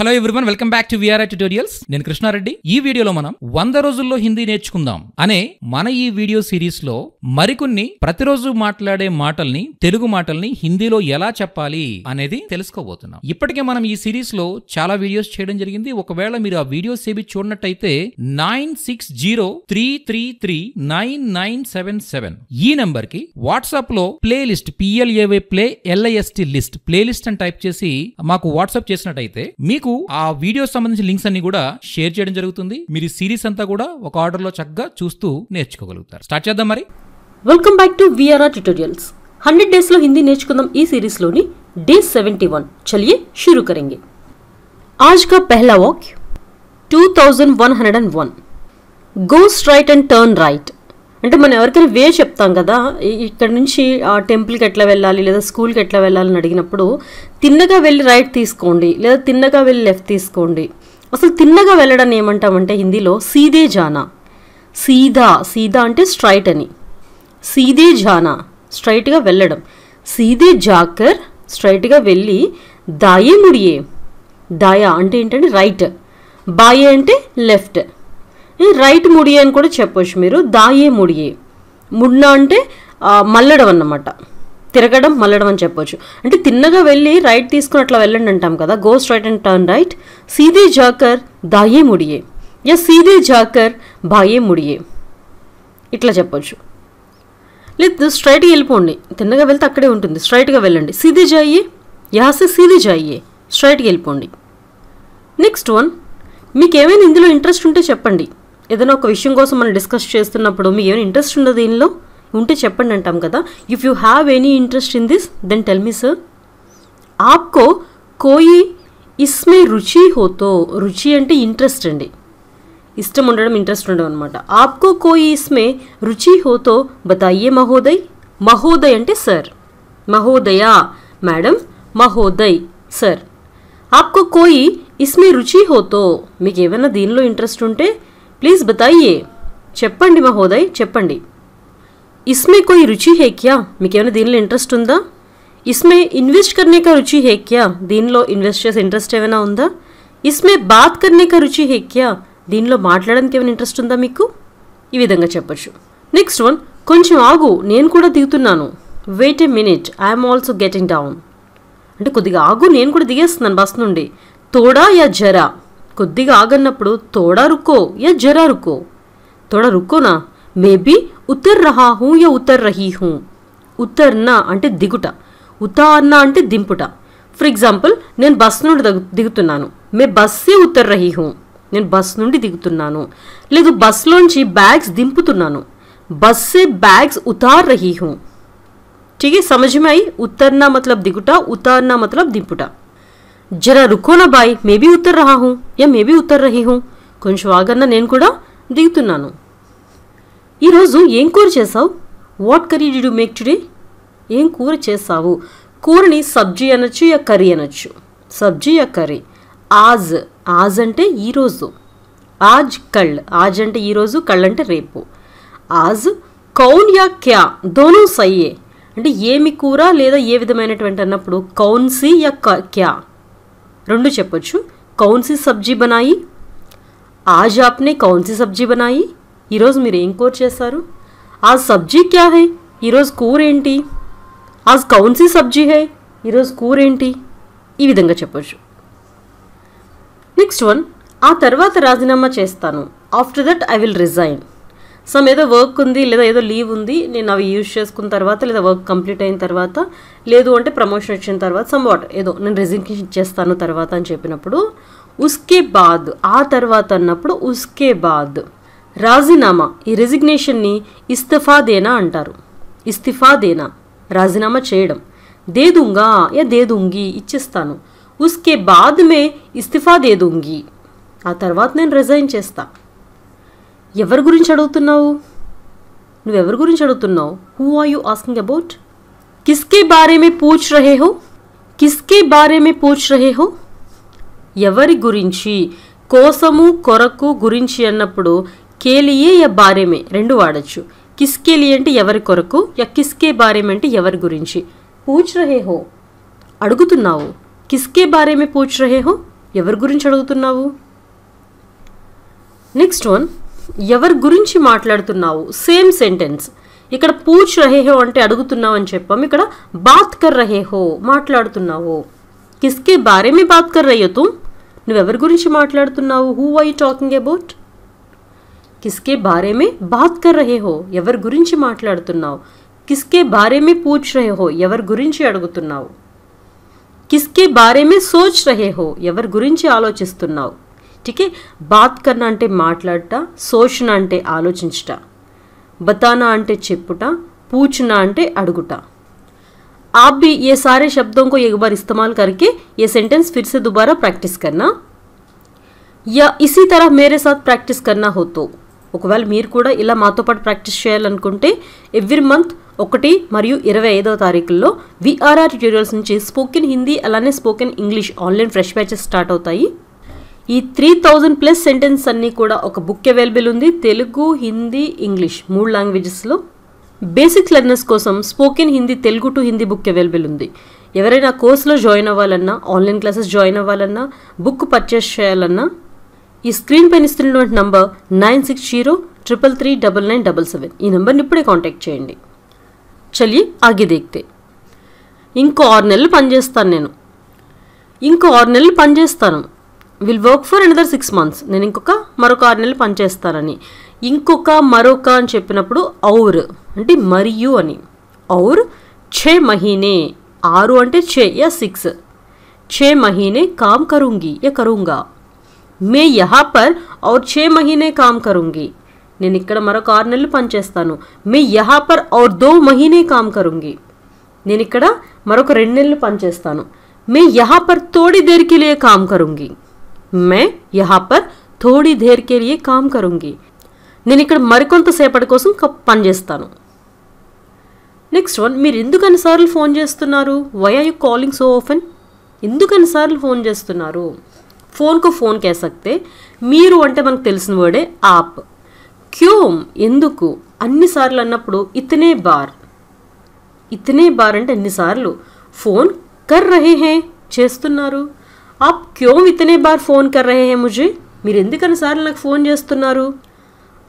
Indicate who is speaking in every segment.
Speaker 1: Hello everyone, welcome back to VRI tutorials. నేను కృష్ణారెడ్డి. ఈ వీడియోలో మనం 100 రోజుల్లో హిందీ నేర్చుకుందాం అనే మన ఈ వీడియో సిరీస్ లో మరికొన్ని ప్రతిరోజు మాట్లాడే మాటల్ని, తెలుగు మాటల్ని హిందీలో ఎలా చెప్పాలి అనేది తెలుసుకోబోతున్నాం. ఇప్పటికే మనం ఈ సిరీస్ లో చాలా వీడియోస్ చేయడం జరిగింది. ఒకవేళ మీరు ఆ వీడియోస్ ఏవి చూడనట్టయితే 9603339977 ఈ నెంబర్ కి వాట్సాప్ లో ప్లేలిస్ట్ PLAY లిస్ట్ ప్లేలిస్ట్ అని టైప్ చేసి మాకు వాట్సాప్ చేసినట్టయితే మీకు ఆ వీడియో సంబంధించిన లింక్స్ అన్ని కూడా షేర్ చేయడం జరుగుతుంది. మీరు ఈ సిరీస్ అంతా కూడా ఒక ఆర్డర్ లో చక్కగా చూస్తూ నేర్చుకోగలుగుతారు. స్టార్ట్ చేద్దాం మరి.
Speaker 2: Welcome back to VRI tutorials. 100 days లో హిందీ నేర్చుకుందాం ఈ సిరీస్ లోని డే 71. चलिए शुरू करेंगे. आज का पहला वाक्य 2101 गो स्ट्राइट అండ్ టర్న్ రైట్. అంటే మనం ఎవరికైనా వే చెప్తాం కదా, ఇక్కడ నుంచి ఆ టెంపుల్కి ఎట్లా వెళ్ళాలి లేదా స్కూల్కి ఎట్లా వెళ్ళాలని అడిగినప్పుడు తిన్నగా వెళ్ళి రైట్ తీసుకోండి లేదా తిన్నగా వెళ్ళి లెఫ్ట్ తీసుకోండి. అసలు తిన్నగా వెళ్ళడాన్ని ఏమంటామంటే హిందీలో సీదే జానా. సీదా సీదా అంటే స్ట్రైట్ అని. సీదే జానా స్ట్రైట్గా వెళ్ళడం. సీదే జాకర్ స్ట్రైట్గా వెళ్ళి దాయే ముడియే. దాయా అంటే ఏంటంటే రైట్, బాయే అంటే లెఫ్ట్. రైట్ ముడియే అని కూడా చెప్పొచ్చు మీరు. దాయే ముడియే. ముడ్నా అంటే మల్లడం అన్నమాట, తిరగడం మల్లడం అని చెప్పొచ్చు. అంటే తిన్నగా వెళ్ళి రైట్ తీసుకుని అట్లా వెళ్ళండి అంటాం కదా, go straight and turn right. సీదే జాకర్ దాయే ముడియే యా సీదే జాకర్ బాయే ముడియే ఇట్లా చెప్పొచ్చు. లేదు స్ట్రైట్గా వెళ్ళిపోండి, తిన్నగా వెళ్తే అక్కడే ఉంటుంది, స్ట్రైట్గా వెళ్ళండి. సీదే జాయే యాసే సీదే జాయే స్ట్రైట్గా వెళ్ళిపోండి. నెక్స్ట్ వన్, మీకు ఏమైనా ఇందులో ఇంట్రెస్ట్ ఉంటే చెప్పండి. ఏదైనా ఒక విషయం కోసం మనం డిస్కస్ చేస్తున్నప్పుడు మీకు ఏమైనా ఇంట్రెస్ట్ ఉండదు దీనిలో ఉంటే చెప్పండి అంటాం కదా. If you have any interest in this then tell me sir. ఆప్కో కోయి ఇస్మే రుచి హోతో. రుచి అంటే ఇంట్రెస్ట్ అండి, ఇష్టం ఉండడం ఇంట్రెస్ట్ ఉండడం అనమాట. ఆప్కో కోయి ఇస్మే రుచి హోతో బతాయే మహోదయ్. మహోదయ్ అంటే సార్, మహోదయా మేడం, మహోదయ్ సార్. ఆప్కో కోయి ఇస్మే రుచి హోతో, మీకు ఏమైనా దీనిలో ఇంట్రెస్ట్ ఉంటే ప్లీజ్ బతాయియే చెప్పండి మహోదయ్ చెప్పండి. ఇస్మే కోయి రుచి హే క్యా, మీకు ఏమైనా దీనిలో ఇంట్రెస్ట్ ఉందా. ఇస్మే ఇన్వెస్ట్ కర్నే కా రుచి హే క్యా, దీనిలో ఇన్వెస్ట్ చేసే ఇంట్రెస్ట్ ఏమైనా ఉందా. ఇస్మే బాత్ కర్నే కా రుచి హే క్యా, దీనిలో మాట్లాడడానికి ఏమైనా ఇంట్రెస్ట్ ఉందా మీకు. ఈ విధంగా చెప్పొచ్చు. నెక్స్ట్ వన్, కొంచెం ఆగు నేను కూడా దిగుతున్నాను. Wait a minute I'm also getting down. అంటే కొద్దిగా ఆగు నేను కూడా దిగేస్తున్నాను బస్ నుండి. తోడా యా జరా, కొద్దిగా ఆగన్నప్పుడు తోడా రుకో యా జరా రుకో. తోడా రుకోనా, మేబీ ఉత్తర్ రహా హూ యా ఉత్తర్ రహీ హూ. ఉత్తర్నా అంటే దిగుట, ఉతార్నా అంటే దింపుట. ఫర్ ఎగ్జాంపుల్, నేను బస్ నుండి దిగుతున్నాను. మే బస్సే ఉత్తర్ రహీ హూ, నేను బస్ నుండి దిగుతున్నాను. లేదు బస్లోంచి బ్యాగ్స్ దింపుతున్నాను. బస్సే బ్యాగ్స్ ఉతార్ రహీ హూ. ठीक है, समझ में आई. उतरना मतलब दिगुटा, उतारना मतलब दिंपुटा. जरा रुको ना बाई, मैं भी उतर रहा हूँ या मैं भी उतर रही हूँ. కొంచెం ఆగన్నా నేను కూడా దిగుతున్నాను. ఈరోజు ఏం కూర చేసావు. What curry did you make today. ఏం కూర చేసావు. కూరని సబ్జీ అనొచ్చు యా కర్రీ అనొచ్చు. సబ్జీ యా కర్రీ. ఆజ్, ఆజ్ అంటే ఈరోజు. ఆజ్ కల్, ఆజ్ అంటే ఈరోజు, కల్ అంటే రేపు. ఆజ్ కౌన్ యా క్యా దోనో సయ్యే, అంటే ఏమి కూర లేదా ఏ విధమైనటువంటి అన్నప్పుడు కౌన్సీ యా క్యా రెండు చెప్పొచ్చు. కౌన్సీ సబ్జీ బనాయి, ఆజ్ ఆప్నే కౌన్సీ సబ్జీ బనాయి. ఈరోజు మీరు ఏం కూర చేశారు. ఆజ్ సబ్జీ క్యా హై, ఈరోజు కూర ఏంటి. ఆజ్ కౌన్సీ సబ్జీ హై, ఈరోజు కూర ఏంటి. ఈ విధంగా చెప్పొచ్చు. నెక్స్ట్ వన్, ఆ తర్వాత రాజీనామా చేస్తాను. After that I will resign. Some ఏదో వర్క్ ఉంది లేదా ఏదో లీవ్ ఉంది, నేను అవి యూజ్ చేసుకున్న తర్వాత లేదా వర్క్ కంప్లీట్ అయిన తర్వాత, లేదు అంటే ప్రమోషన్ వచ్చిన తర్వాత సమ్ వాట్ ఏదో నేను రిజిగ్నేషన్ ఇచ్చేస్తాను తర్వాత అని చెప్పినప్పుడు ఉస్కే బాద్, ఆ తర్వాత అన్నప్పుడు ఉస్కే బాద్. రాజీనామా, ఈ రెజిగ్నేషన్ని ఇస్తిఫా దేనా అంటారు. ఇస్తిఫా దేనా రాజీనామా చేయడం. దే దుంగా యా దే దుంగి ఇచ్చేస్తాను. ఉస్కే బాద్ మే ఇస్తిఫా దే దుంగి, ఆ తర్వాత నేను రిజైన్ చేస్తా. ఎవరి గురించి అడుగుతున్నావు. నువ్వెవరి గురించి అడుగుతున్నావు. Who are you asking about. కిస్కే బారే మే పూచ్ రహే హో. కిస్కే బారే మే పూచ్ రహే హో, ఎవరి గురించి. కోసము కొరకు గురించి అన్నప్పుడు కేలియే యా బారేమే రెండు వాడచ్చు. కిస్కే లియే అంటే ఎవరి కొరకు, యా కిస్కే బారేమే అంటే ఎవరి గురించి. పూచ్ రహే హో అడుగుతున్నావు. కిస్కే బారే మే పూచ్ రహే హో, ఎవరి గురించి అడుగుతున్నావు. నెక్స్ట్ వన్, ఎవరి గురించి మాట్లాడుతున్నావు. Same sentence. ఇక్కడ పూచ్ రహే హో అంటే అడుగుతున్నావు అని చెప్పాం. ఇక్కడ బాత్ కర్ రహే హో మాట్లాడుతున్నావు. కిస్కే బారే మే బాత్ కర్ రహీ హో తుమ్, నువ్వెవరి గురించి మాట్లాడుతున్నావు. Who are you talking about. కిస్కే బారే మే బాత్ కర్ రహే హో, ఎవరి గురించి మాట్లాడుతున్నావు. కిస్కే బారే మే పూచ్ రహే హో, ఎవరి గురించి అడుగుతున్నావు. కిస్కే బారే మే సోచ్ రహే హో, ఎవరి గురించి ఆలోచిస్తున్నావు. ఠీకే, బాత్ కర్నా అంటే మాట్లాడట, సోచన అంటే ఆలోచించట, బతానా అంటే చెప్పుట, పూछना అంటే అడుగుట. आप भी ये सारे शब्दों को एक बार इस्तेमाल करके ये सेंटेंस फिर से दोबारा प्रैक्टिस करना, या इसी तरह मेरे साथ प्रैक्टिस करना हो तो. ఒకవేళ మీరు కూడా ఇలా మాతో పాటు ప్రాక్టీస్ చేయాలనుకుంటే ఎవ్రీ మంత్ 1 మరియు 25వ తారీఖుల్లో విఆర్ఆర్ ట్యూటోరియల్స్ నుంచి స్పోకెన్ హిందీ అలానే spoken English online fresh batches start అవుతాయి. ఈ 3000+ సెంటెన్స్ అన్నీ కూడా ఒక బుక్ అవైలబుల్ ఉంది. తెలుగు, హిందీ, ఇంగ్లీష్ 3 లాంగ్వేజెస్లో. బేసిక్ లెర్నర్స్ కోసం spoken Hindi Telugu to Hindi book available ఉంది. ఎవరైనా కోర్సులో జాయిన్ అవ్వాలన్నా, ఆన్లైన్ క్లాసెస్ జాయిన్ అవ్వాలన్నా, బుక్ పర్చేస్ చేయాలన్నా ఈ స్క్రీన్ పైన ఇస్తున్నటువంటి నంబర్ 9603339977, ఈ నెంబర్ని ఇప్పుడే కాంటాక్ట్ చేయండి. చలియే ఆగే దేఖ్తే. ఇంకో 6 నెలలు పనిచేస్తాను. Will work for another 6 months. నేను మరొక 6 నెలలు పనిచేస్తానని. మరొక అని చెప్పినప్పుడు ఔర్ అంటే మరియు అని. ఔర్ 6 మహీనే, 6 అంటే 6 या 6, 6 మహీనే కామ్ కరూంగి या కరూంగా. मैं यहाँ पर और 6 महीने काम करूँगी. నేను ఇక్కడ మరొక 6 నెలలు పనిచేస్తాను. मैं यहाँ पर और 2 महीने काम करूँगी. నేను ఇక్కడ మరొక 2 నెలలు పనిచేస్తాను. मैं यहाँ पर थोड़ी देर के लिए काम करूँगी. मैं यहाँ पर थोड़ी देर के लिए काम करूँगी. నేను ఇక్కడ మరికొంతసేపటి కోసం పనిచేస్తాను. నెక్స్ట్ వన్, మీరు ఎందుకు అన్నిసార్లు ఫోన్ చేస్తున్నారు. Why are you calling so often. ఎందుకు అన్నిసార్లు ఫోన్ చేస్తున్నారు. फ़ोन को फ़ोन कह सकते. మీరు అంటే మనకు తెలిసిన వర్డే आप. क्यों ఎందుకు. అన్నిసార్లు అన్నప్పుడు ఇతనే బార్ అంటే అన్నిసార్లు. फ़ोन कर रहे हैं చేస్తున్నారు. आप क्यों इतने बार फ़ोन कर रहे हैं मुझे, మీరు ఎందుకు అన్నిసార్లు నాకు ఫోన్ చేస్తున్నారు.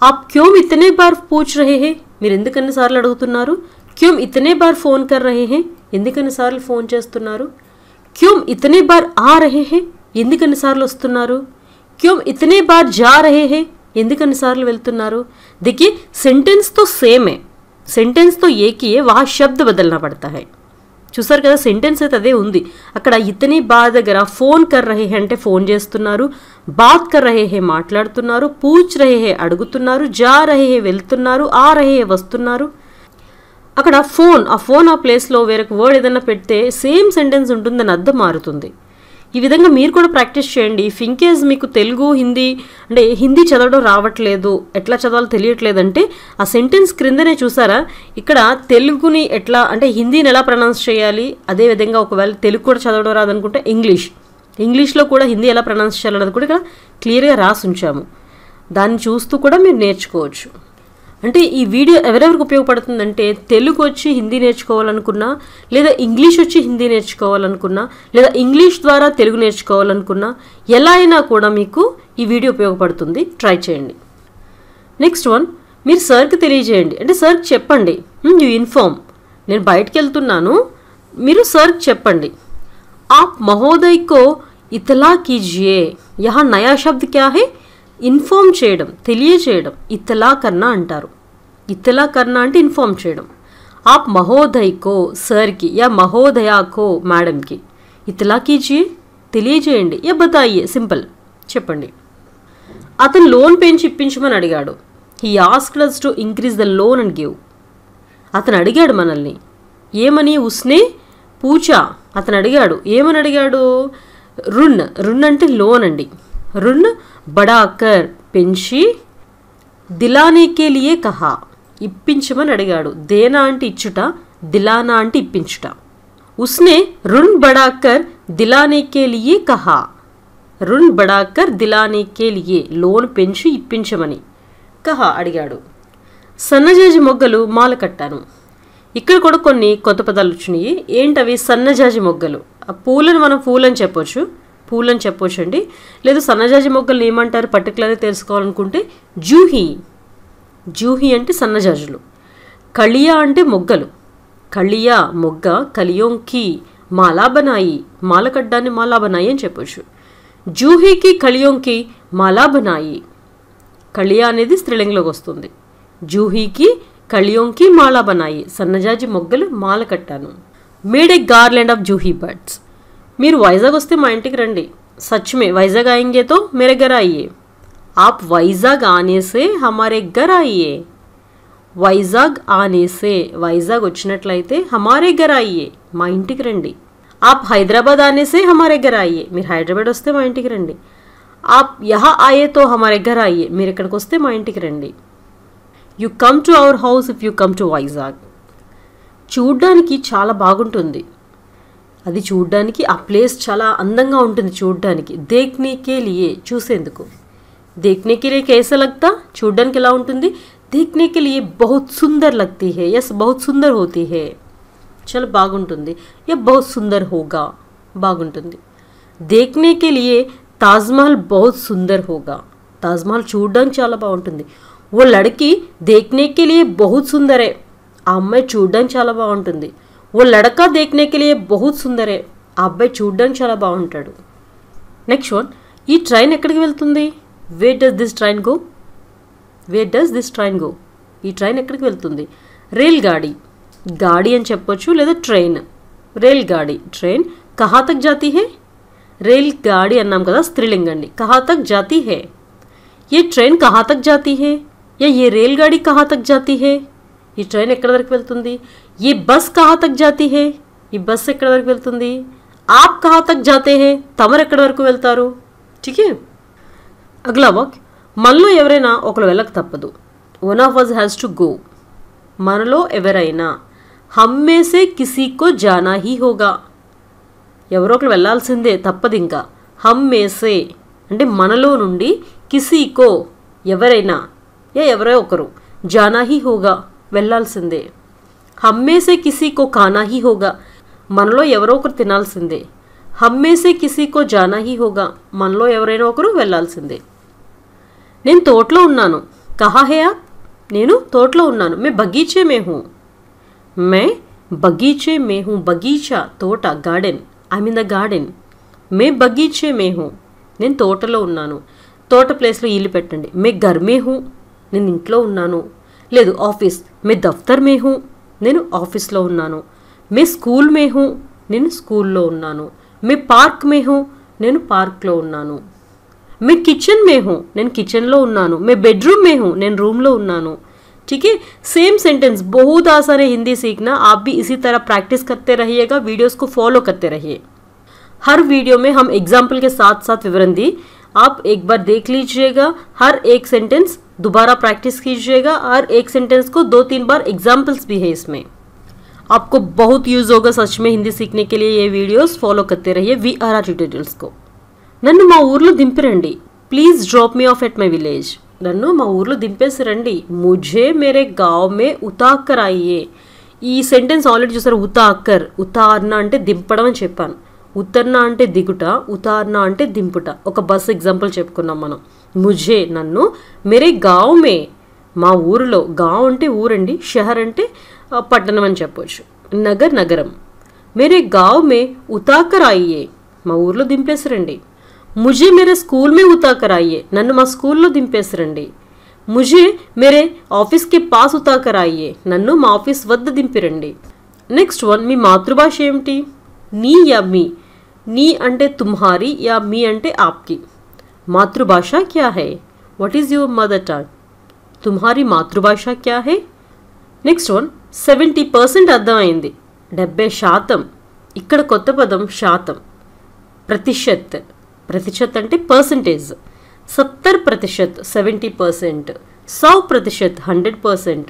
Speaker 2: आप क्यों इतने बार पूछ रहे हैं, మీరు ఎందుకు అన్నిసార్లు అడుగుతున్నారు. क्यों इतने बार फ़ोन कर रहे हैं, ఎందుకు అన్నిసార్లు ఫోన్ చేస్తున్నారు. क्यों इतने बार आ रहे हैं, ఎందుకు అన్నిసార్లు వస్తున్నారు. क्यों इतने बार जा रहे हैं, ఎందుకు అన్నిసార్లు వెళ్తున్నారు. देखिए सेंटेंस तो सेम है, सेंटेंस तो एक ही है, वहाँ शब्द बदलना पड़ता है. చూసారు కదా, సెంటెన్స్ అయితే అదే ఉంది. అక్కడ ఇతని బార్ దగ్గర ఫోన్ కర్ రహే హే అంటే ఫోన్ చేస్తున్నారు, బాత్ కర్ రహే హే మాట్లాడుతున్నారు, పూచ్ రహే హే అడుగుతున్నారు, జా రహే హే వెళ్తున్నారు, ఆ రహే హే వస్తున్నారు. అక్కడ ఫోన్ ఆ ప్లేస్లో వేరొక వర్డ్ ఏదైనా పెడితే సేమ్ సెంటెన్స్ ఉంటుందని అర్థం మారుతుంది. ఈ విధంగా మీరు కూడా ప్రాక్టీస్ చేయండి. ఇఫ్ ఇన్ కేస్ మీకు తెలుగు, హిందీ అంటే హిందీ చదవడం రావట్లేదు, ఎట్లా చదవాలో తెలియట్లేదంటే ఆ సెంటెన్స్ క్రిందనే చూసారా, ఇక్కడ తెలుగుని ఎట్లా అంటే హిందీని ఎలా ప్రొనౌన్స్ చేయాలి, అదేవిధంగా ఒకవేళ తెలుగు కూడా చదవడం రాదనుకుంటే ఇంగ్లీష్లో కూడా హిందీ ఎలా ప్రొనౌన్స్ చేయాలన్నది కూడా ఇక్కడ క్లియర్గా రాసి ఉంచాము. దాన్ని చూస్తూ కూడా మీరు నేర్చుకోవచ్చు. అంటే ఈ వీడియో ఎవరెవరికి ఉపయోగపడుతుందంటే తెలుగు వచ్చి హిందీ నేర్చుకోవాలనుకున్నా, లేదా ఇంగ్లీష్ వచ్చి హిందీ నేర్చుకోవాలనుకున్నా, లేదా ఇంగ్లీష్ ద్వారా తెలుగు నేర్చుకోవాలనుకున్నా, ఎలా అయినా కూడా మీకు ఈ వీడియో ఉపయోగపడుతుంది. ట్రై చేయండి. నెక్స్ట్ వన్, మీరు సార్కి తెలియజేయండి అంటే సార్కి చెప్పండి. యూ ఇన్ఫార్మ్, నేను బయటికి వెళ్తున్నాను, మీరు సార్కి చెప్పండి. आप महोदय को इतला कीजिए. यहाँ नया शब्द क्या है, ఇన్ఫార్మ్ చేయడం, తెలియచేయడం. ఇతలా కన్నా అంటారు. ఇతలా కన్నా అంటే ఇన్ఫార్మ్ చేయడం. आप महोदय को సర్కి, యా మహోదయా కో మేడంకి. ఇతలా కీజియే తెలియజేయండి, యా బతాయియే సింపుల్ చెప్పండి. అతను లోన్ పెంచి ఇప్పించమని అడిగాడు. He asked us to increase the loan and give. అతను అడిగాడు మనల్ని ఏమని. ఉస్నే పూచా, అతను అడిగాడు. ఏమని అడిగాడు. రుణ్ అంటే లోన్ అండి. రుణ్ బడాకర్ పెంచి, దిలానేకే లియే కహా ఇప్పించమని అడిగాడు. దేనా అంటే ఇచ్చుట, దిలానా అంటే ఇప్పించుట. ఉస్నే రుణ్ బడాకర్ దిలానేకే లియే కహా. రుణ్ బడాకర్ దిలానేకే లియే లోన్ పెంచి ఇప్పించమని కహా అడిగాడు. సన్నజాజి మొగ్గలు మాల కట్టాను. ఇక్కడ కూడా కొన్ని కొత్త పదాలు వచ్చినాయి. ఏంటవి. సన్నజాజి మొగ్గలు, ఆ పూలను మనం పూలని చెప్పొచ్చు. పూలు అని చెప్పొచ్చండి. లేదు సన్నజాజి మొగ్గలు ఏమంటారు పర్టికులర్గా తెలుసుకోవాలనుకుంటే జూహీ. జూహీ అంటే సన్నజాజులు. కళియా అంటే మొగ్గలు. కళియా మొగ్గ. కలియోంకి మాలా బనాయి, మాల కడ్డాన్ని మాలా బనాయి అని చెప్పొచ్చు. జూహీకి కలియోంకి మాలా బనాయి. కళియా అనేది స్త్రీలింగంలోకి వస్తుంది. జూహీకి కలియోంకి మాలా బనాయి, సన్నజాజి మొగ్గలు మాల కట్టాను. Made A garland of Juhi birds. మీరు వైజాగ్ వస్తే మా ఇంటికి రండి. సచ్ మే వైజాగ్ ఆయేంగే తో మేరే ఘర్ ఆయియే. आप వైజాగ్ ఆనే సే హమారే ఘర్ ఆయియే. వైజాగ్ ఆనే సే, వైజాగ్ వచ్చినట్లయితే హమారే ఘర్ ఆయియే, మా ఇంటికి రండి. ఆప్ హైదరాబాద్ ఆనే సే హమారే ఘర్ ఆయియే, మీరు హైదరాబాద్ వస్తే మా ఇంటికి రండి. ఆప్ యహా ఆయే తో హమారే ఘర్ ఆయియే, మీరు ఇక్కడికి వస్తే మా ఇంటికి రండి. You come to our house if you come to Vizag. చూడ్డానికి చాలా బాగుంటుంది. అది చూడ్డానికి ఆ ప్లేస్ చాలా అందంగా ఉంటుంది చూడ్డానికి. దేఖ్నే కే లియే, చూసేందుకు. देखने के लिए कैसा लगता, చూడడానికి ఎలా ఉంటుంది. देखने के लिए बहुत सुंदर लगती है, यस बहुत सुंदर होती है, చాలా బాగుంటుంది. या बहुत सुंदर होगा, బాగుంటుంది. देखने के लिए ताजमहल बहुत सुंदर होगा, ताजमहल చూడడానికి చాలా బాగుంటుంది. वो लड़की देखने के लिए बहुत सुंदर है, ఆ అమ్మాయి చూడడానికి చాలా బాగుంటుంది. वो लड़का देखने के लिए बहुत सुंदर है, ఆ అబ్బాయి చూడడానికి చాలా బాగుంటాడు. నెక్స్ట్ వన్, ఈ ట్రైన్ ఎక్కడికి వెళ్తుంది. Where does this train go? Where does this train go? ఈ ట్రైన్ ఎక్కడికి వెళ్తుంది. రైల్ గాడి, గాడి అని చెప్పొచ్చు లేదా ట్రైన్. రైల్ గాడి ట్రైన్. కహా తక్ జాతీ హే, రైల్ గాడి అన్నాం కదా స్త్రీలింగం అండి. కహా తక్ జాతీ హే, ఏ ట్రైన్ కహా తక్ జాతీ హే, యా ఏ రైల్ గాడి కహా తక్ జాతీ హే, ఈ ట్రైన్ ఎక్కడి వరకు వెళ్తుంది. ఏ బస్ కహా తక్ జాతీ హే, ఈ బస్ ఎక్కడి వరకు వెళ్తుంది. ఆప్ కహా తక్ జాతే హే, తమరు ఎక్కడి వరకు వెళ్తారు. ఠీకే. అగలా వాక్, మనలో ఎవరైనా ఒకరు వెళ్ళక తప్పదు. One of us has to go, మనలో ఎవరైనా. హమ్మే సే కిసీ కో జానా హీ హోగా, ఎవరో ఒకరు వెళ్ళాల్సిందే తప్పదు ఇంకా. హమ్మే సే అంటే మనలో నుండి, కిసీకో ఎవరైనా, ఎవరో ఒకరు, జానా హీ హోగా వెళ్ళాల్సిందే. హమ్మే సే కిసీకో ఖానా హీ హోగా, మనలో ఎవరో ఒకరు తినాల్సిందే. హమ్మే సే కిసీకో జానా హీ హోగా, మనలో ఎవరైనా ఒకరు వెళ్ళాల్సిందే. నేను తోటలో ఉన్నాను. కహా హే ఆప్, నేను తోటలో ఉన్నాను. మే బగీచే మే హూ, మే బగీచే మే హూ, బగీచా తోట, garden. I mean the garden. మే బగీచే మే హూ, నేను తోటలో ఉన్నాను. తోట ప్లేస్లో ఇల్లు పెట్టండి. మే ఘర్ మే హూ, నేను ఇంట్లో ఉన్నాను. లేదు ఆఫీస్, మే దఫ్తర్ మే హూ, నేను ఆఫీస్లో ఉన్నాను. మే స్కూల్ మే హూ, నేను స్కూల్లో ఉన్నాను. మే పార్క్ మే హూ, నేను పార్క్లో ఉన్నాను. मैं किचन में हूँ, నేను కిచెన్లో ఉన్నాను. मैं बेडरूम में हूँ, నేను రూమ్లో ఉన్నాను. ठीक है, सेम सेंटेंस. बहुत आसान है हिंदी सीखना. आप भी इसी तरह प्रैक्टिस करते रहिएगा, वीडियोस को फॉलो करते रहिए. हर वीडियो में हम एग्जाम्पल के साथ साथ विवरण दी, आप एक बार देख लीजिएगा. हर एक सेंटेंस दोबारा प्रैक्टिस कीजिएगा. हर एक सेंटेंस को 2-3 बार एग्जाम्पल्स भी है इसमें. आपको बहुत यूज होगा सच में हिंदी सीखने के लिए. ये वीडियोस फॉलो करते रहिए VRR ट्यूटोरियल्स को. నన్ను మా ఊర్లో దింపిరండి. Please drop me off at my village. నన్ను మా ఊర్లో దింపేసి రండి. ముఝే మేరే గావ్ మే ఉతాకర్ ఆయియే. ఈ సెంటెన్స్ ఆల్రెడీ చూసారు. ఉతాకర్, ఉతార్న అంటే దింపడం అని చెప్పాను. ఉతర్న అంటే దిగుట, ఉతార్న అంటే దింపుట. ఒక బస్ ఎగ్జాంపుల్ చెప్పుకున్నాం మనం. ముఝే నన్ను, మేరే గావ్ మే మా ఊరిలో. గావ్ అంటే ఊరండి, షహర్ అంటే పట్టణం అని చెప్పొచ్చు. నగర్ నగరం. మేరే గావ్ మే ఉతాకర్ ఆయియే, మా ఊర్లో దింపేసి రండి. मुझे मेरे स्कूल में उतार कर आइए, నన్ను మా స్కూల్లో దింపేసి రండి. मुझे मेरे ఆఫీస్ के पास उतार कर आइए, నన్ను మా ఆఫీస్ వద్ద దింపిరండి. నెక్స్ట్ వన్, మీ మాతృభాష ఏమిటి. నీ యా మీ. నీ అంటే తుమ్హారీ, యా మీ అంటే ఆప్కి. మాతృభాష క్యా హై, what is your mother tongue. తుమ్హారీ మాతృభాష క్యా హై. నెక్స్ట్ వన్, 70% అర్థమైంది. 70%. ఇక్కడ కొత్త పదం శాతం. ప్రతిశత్, प्रतिशत అంటే పర్సెంటేజ్. 70%, 70%. 100%, 100%.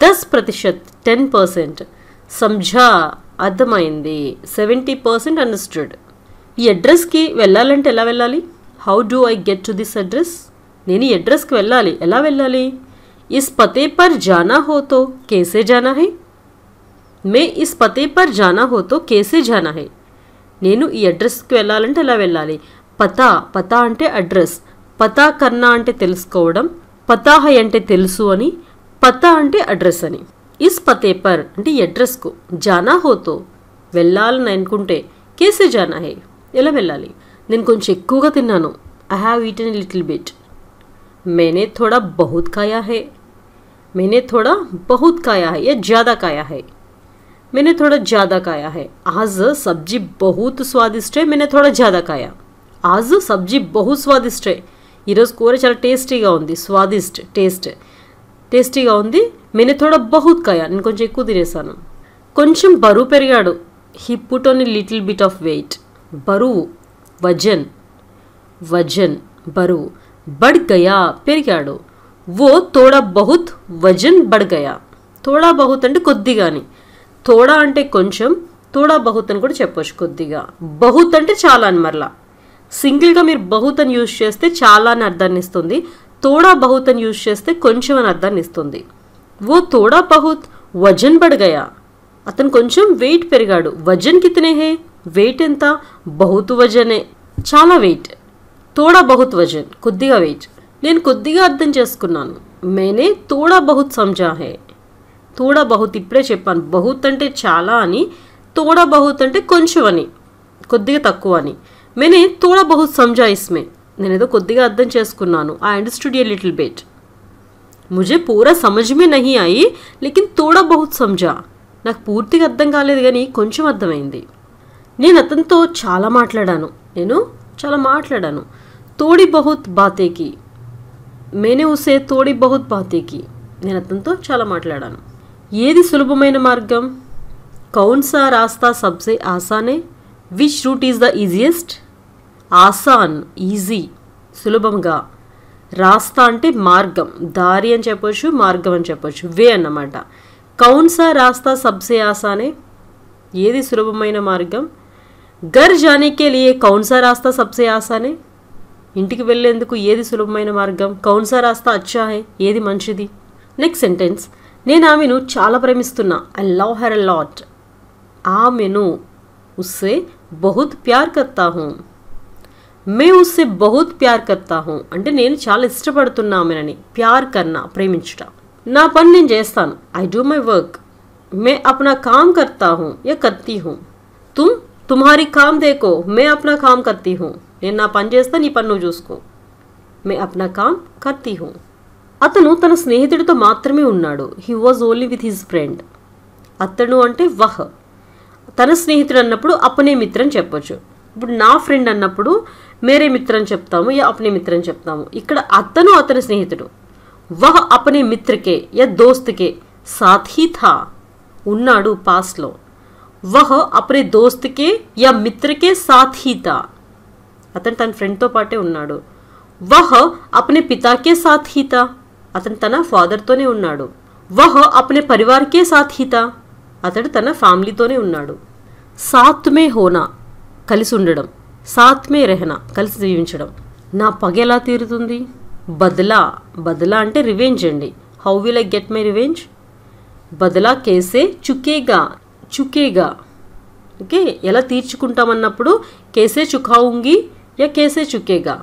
Speaker 2: 10%, 10%. समझा, అర్థమైంది. 70% అండర్స్టూడ్. ఈ అడ్రస్కి వెళ్ళాలంటే ఎలా వెళ్ళాలి. How do I get to this address. నేను ఈ అడ్రస్కి వెళ్ళాలి, ఎలా వెళ్ళాలి. इस पते पर जाना हो तो कैसे जाना है. मैं इस पते पर जाना हो तो कैसे जाना है. నేను ఈ అడ్రస్కి వెళ్ళాలంటే ఎలా వెళ్ళాలి. పతా, పతా అంటే అడ్రస్, పతా కన్నా అంటే తెలుసుకోవడం, పతా హై అంటే తెలుసు అని, పతా అంటే అడ్రస్ అని. ఇస్ పతే పర్ అంటే ఈ అడ్రస్కు, జానా హోతో వెళ్ళాలని అనుకుంటే కేసే జానా హై ఎలా వెళ్ళాలి. నేను కొంచెం ఎక్కువగా తిన్నాను, I have eaten a little bit. मैंने थोड़ा बहुत खाया है, मैंने थोड़ा बहुत खाया है या ज़्यादा खाया है, मैंने थोड़ा ज़्यादा खाया है. आज सब्जी बहुत स्वादिष्ट है, मैंने थोड़ा ज़्यादा खाया. आज सब्जी बहुत स्वादिष्ट है, ఈరోజు కూర చాలా టేస్టీగా ఉంది, స్వాదిష్ట్ టేస్టీగా ఉంది. मैंने थोड़ा बहुत खाया నేను కొంచెం ఎక్కువ తినేసాను. కొంచెం బరువు పెరిగాడు, he put on a little bit of weight. బరువు వజన్, వజన్ బరువు. बढ़ गया పెరిగాడు, वो थोड़ा बहुत वजन बढ़ गया. थोड़ा बहुत అంటే కొద్దిగాని, थोड़ा అంటే కొంచెం, थोड़ा बहुत అని కూడా చెప్పొచ్చు కొద్దిగా. बहुत అంటే చాలా అని, మరలా సింగిల్గా మీరు बहुत అని యూజ్ చేస్తే చాలా అని అర్థాన్ని ఇస్తుంది, थोड़ा बहुत అని యూజ్ చేస్తే కొంచెం అని అర్థాన్ని ఇస్తుంది. वो थोड़ा बहुत वजन बढ़ गया, అతను కొంచెం వెయిట్ పెరిగాడు. వజన్ కితనే హే వెయిట్ ఎంత, बहुत వజనే చాలా వెయిట్, थोड़ा बहुत वजन కొద్దిగా వెయిట్. నేను కొద్దిగా అర్థం చేసుకున్నాను, मैंने थोड़ा बहुत समझा है. थोड़ा बहुत ఇప్పుడే చెప్పాను, बहुत అంటే చాలా అని, थोड़ा बहुत అంటే కొంచెం అని, కొద్దిగా తక్కువ అని. मैंने थोड़ा बहुत समझा इसमें నేనేదో కొద్దిగా అర్థం చేసుకున్నాను, I understood a little bit. मुझे पूरा समझ में नहीं आई लेकिन थोड़ा बहुत समझा. నాకు పూర్తిగా అర్థం కాలేదు కానీ కొంచెం అర్థమైంది. నేను అతనితో చాలా మాట్లాడాను, थोड़ी बहुत बातें की, मैंने उसे थोड़ी बहुत बातें की. నేను అతనితో చాలా మాట్లాడాను. ఏది సులభమైన మార్గం, कौन सा रास्ता सबसे आसान है, which route is the easiest. ఆసాన్ easy, సులభంగా. రాస్తా అంటే మార్గం, దారి అని చెప్పొచ్చు, మార్గం అని చెప్పొచ్చు, వే అన్నమాట. कौन सा रास्ता सबसे आसान है ఏది సులభమైన మార్గం. घर जाने के लिए कौन सा रास्ता सबसे आसान है ఇంటికి వెళ్ళేందుకు ఏది సులభమైన మార్గం. कौन सा रास्ता अच्छा है ఏది మంచిది. నెక్స్ట్ సెంటెన్స్, నేను ఆమెను చాలా ప్రేమిస్తున్నా, I love her a lot. ఆమెను ఉస్సే బహుత్ ప్యార్ కర్తా హూ, మే ఉస్సే బహుత్ ప్యార్ కర్తా హూ అంటే నేను చాలా ఇష్టపడుతున్నా ఆమెనని. ప్యార్ కర్నా ప్రేమించుట. నా పని నేను చేస్తాను, ఐ డూ మై వర్క్. మే అప్నా కామ్ కర్తా హూ యా కర్తీ హూ. తుమ్ తుమ్హారీ కామ్ దేకో, మే అప్నా కామ్ కర్తీ హూ నేను నా పని చేస్తా, నీ పని నువ్వు చూసుకో. మే అప్నా కామ్ కర్తీ హూ. అతను తన స్నేహితుడితో మాత్రమే ఉన్నాడు, he was only with his friend. అతను అంటే వహ్, తన స్నేహితుడు అన్నప్పుడు అపనే మిత్ర అని చెప్పొచ్చు. ఇప్పుడు నా ఫ్రెండ్ అన్నప్పుడు మేరే మిత్ర అని చెప్తాము, యా అపనే మిత్ర అని చెప్తాము. ఇక్కడ అతను అతని స్నేహితుడు. వహ్ అపనే మిత్రకే యా దోస్తకే సాథ్ హీ థా ఉన్నాడు పాస్ట్లో. వహ్ అపనే దోస్తకే యా మిత్రకే సాథ్ హీ థా అతను తన ఫ్రెండ్తో పాటే ఉన్నాడు. వహ్ అపనే పితాకే సాథ్ హీ థా అతను తన ఫాదర్తోనే ఉన్నాడు. వహ్ అపనే పరివార్కే సాథ్ హీ థా అతడు తన ఫ్యామిలీతోనే ఉన్నాడు. సాత్ మే హోనా కలిసి ఉండడం, సాత్ మే రెహనా కలిసి జీవించడం. నా పగ ఎలా తీరుతుంది. బదలా, బదలా అంటే రివెంజ్ అండి. How will I get my revenge. బదలా కేసే చుకేగా, చుకేగా ఓకే ఎలా తీర్చుకుంటామన్నప్పుడు కేసే చుకావుంగి या कैसे चुकेगा.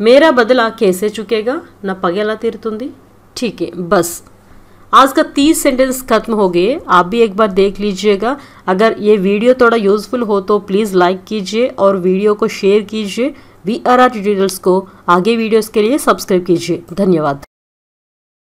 Speaker 2: मेरा बदला कैसे चुकेगा ना पग ఎలా తీరుతుంది. ठीक है, बस आज का 30 सेंटेंस खत्म हो गए. आप भी एक बार देख लीजिएगा. अगर ये वीडियो थोड़ा यूज़फुल हो तो प्लीज़ लाइक कीजिए और वीडियो को शेयर कीजिए. VRR ट्यूटोरियल्स को आगे वीडियोस के लिए सब्सक्राइब कीजिए. धन्यवाद.